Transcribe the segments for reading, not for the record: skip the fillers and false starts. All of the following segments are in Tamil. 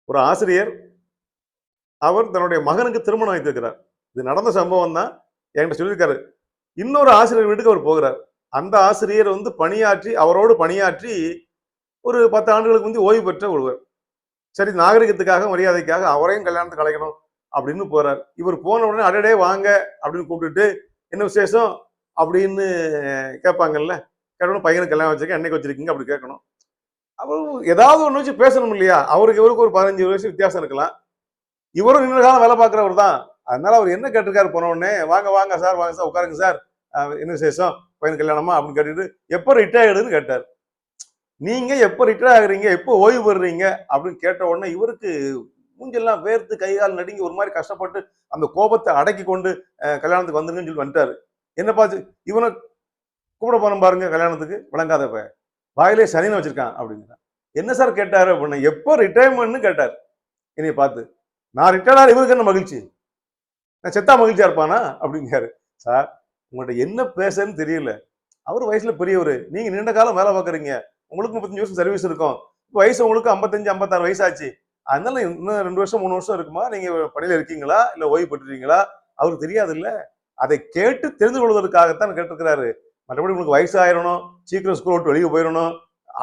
ஒரு ஆசிரியர் அவர் தன்னுடைய மகனுக்கு திருமணம் வைத்து வைக்கிறார். இது நடந்த சம்பவம் தான். என்கிட்ட சொல்லியிருக்காரு. இன்னொரு ஆசிரியர் வீட்டுக்கு அவர் போகிறார். அந்த ஆசிரியர் வந்து அவரோடு பணியாற்றி ஒரு 10 ஆண்டுகளுக்கு முந்தி ஓய்வு பெற்ற ஒருவர். சரி, நாகரிகத்துக்காக, மரியாதைக்காக அவரையும் கல்யாணத்துக்கு அழைக்கணும் அப்படின்னு போறார். இவர் போன உடனே அடடே வாங்க அப்படின்னு கூப்பிட்டுட்டு, என்ன விசேஷம் அப்படின்னு கேட்பாங்கல்ல. கேட்டோன்னு பையனுக்கு கல்யாணம் வச்சிருக்கேன், என்னைக்கு வச்சிருக்கீங்க அப்படி கேட்கணும். அவர் ஏதாவது ஒன்று வச்சு பேசணும் இல்லையா? இவருக்கு ஒரு 15 வயசு வித்தியாசம் இருக்கலாம். இவரும் நீண்ட காலம் வேலை பார்க்கிறவர் தான். அதனால அவர் என்ன கேட்டிருக்காரு போன உடனே, வாங்க வாங்க சார், வாங்க சார், உட்காருங்க சார், என்ன விசேஷம், பையன் கல்யாணமா அப்படின்னு கேட்டுட்டு, எப்போ ரிட்டையர்டுன்னு கேட்டார். நீங்க எப்போ ரிட்டையர் ஆகுறீங்க, எப்போ ஓய்வு பெறுறீங்க அப்படின்னு கேட்ட உடனே இவருக்கு மூஞ்செல்லாம் வேர்த்து கை கால் நடுங்கி ஒரு மாதிரி கஷ்டப்பட்டு அந்த கோபத்தை அடக்கி கொண்டு கல்யாணத்துக்கு வந்துருங்கன்னு சொல்லி வந்துட்டாரு. என்ன பார்த்து இவனை கூப்பிட போனோம் பாருங்க கல்யாணத்துக்கு, விளங்காதப்ப வாயிலே சனின்னு வச்சிருக்கான் அப்படிங்கிறான். என்ன சார் கேட்டாரு அப்படின்னா, எப்போ ரிட்டையர்மெண்ட்னு கேட்டார். என்னைய பார்த்து, நான் ரிட்டையர்ட் இவருக்கு என்ன மகிழ்ச்சி, நான் செத்தா மகிழ்ச்சியா இருப்பானா அப்படிங்காரு. சார், உங்கள்கிட்ட என்ன பேசுன்னு தெரியல. அவர் வயசுல பெரியவர், நீங்க நீண்ட காலம் வேலை பார்க்குறீங்க, உங்களுக்கு 35 வருஷம் சர்வீஸ் இருக்கும், வயசு உங்களுக்கு 55 56 வயசு ஆச்சு, அதனால இன்னும் 2 வருஷம் 3 வருஷம் இருக்குமா, நீங்க பணியில இருக்கீங்களா இல்ல ஓய்வு பெற்றுறீங்களா அவருக்கு தெரியாது இல்ல. அதை கேட்டு தெரிந்து கொள்வதற்காகத்தான் கேட்டிருக்கிறாரு. மற்றபடி உங்களுக்கு வயசு ஆயிரணும், சீக்கிரம் ஸ்கூல் விட்டு வெளியே போயிடணும்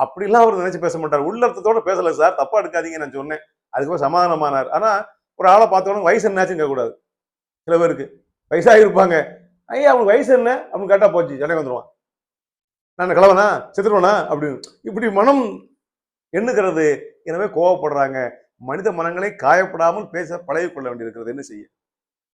அப்படிலாம் அவர் நினைச்சு பேச மாட்டார். உள்ளர்த்தத்தோட பேசல சார், தப்பா எடுக்காதீங்க நான் சொன்னேன். அதுக்கப்புறம் சமாதானமானார். ஆனா ஒரு ஆளை பார்த்தோன்னு வயசு என்னாச்சுன்னு கேட்கக்கூடாது. சில பேருக்கு வயசாகிருப்பாங்க, ஐயா அவங்க வயசு என்ன அப்படின்னு கேட்டா போச்சு, சண்டை வந்துருவான். நான் கிழவனா செத்துருவனா அப்படின்னு இப்படி மனம் எண்ணுகிறது. எனவே கோவப்படுறாங்க. மனித மனங்களை காயப்படாமல் பேச பழகிக்கொள்ள வேண்டியிருக்கிறது. என்ன செய்ய?